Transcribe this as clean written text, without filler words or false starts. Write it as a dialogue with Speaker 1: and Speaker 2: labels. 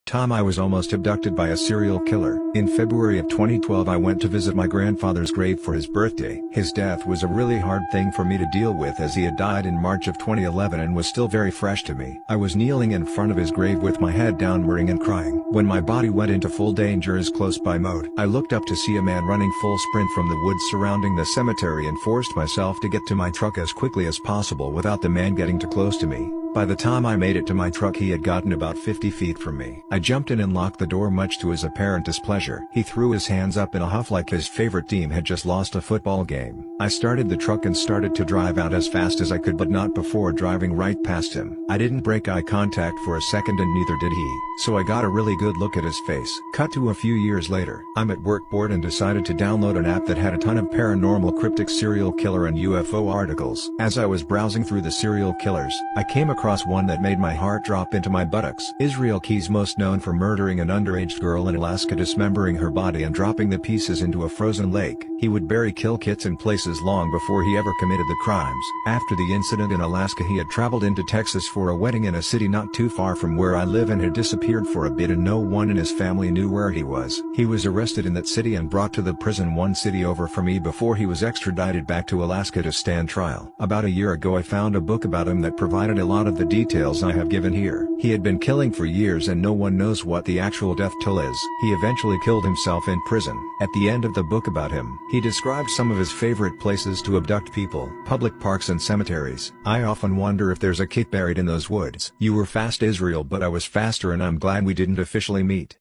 Speaker 1: Tom, I was almost abducted by a serial killer. In February of 2012 I went to visit my grandfather's grave for his birthday. His death was a really hard thing for me to deal with as he had died in March of 2011 and was still very fresh to me. I was kneeling in front of his grave with my head down worrying and crying. When my body went into full danger as close by mode, I looked up to see a man running full sprint from the woods surrounding the cemetery and forced myself to get to my truck as quickly as possible without the man getting too close to me. By the time I made it to my truck he had gotten about 50 feet from me. I jumped in and locked the door much to his apparent displeasure. He threw his hands up in a huff like his favorite team had just lost a football game. I started the truck and started to drive out as fast as I could, but not before driving right past him. I didn't break eye contact for a second and neither did he, so I got a really good look at his face. Cut to a few years later. I'm at work bored and decided to download an app that had a ton of paranormal, cryptic, serial killer and UFO articles. As I was browsing through the serial killers, I came across one that made my heart drop into my buttocks. Israel Keyes, most known for murdering an underage girl in Alaska, dismembering her body and dropping the pieces into a frozen lake. He would bury kill kits in places long before he ever committed the crimes. After the incident in Alaska he had traveled into Texas for a wedding in a city not too far from where I live and had disappeared for a bit and no one in his family knew where he was. He was arrested in that city and brought to the prison one city over from me before he was extradited back to Alaska to stand trial. About a year ago I found a book about him that provided a lot of the details I have given here. He had been killing for years and no one knows what the actual death toll is. He eventually killed himself in prison. At the end of the book about him, he described some of his favorite places to abduct people: public parks and cemeteries. I often wonder if there's a kick buried in those woods. You were fast, Israel, but I was faster and I'm glad we didn't officially meet.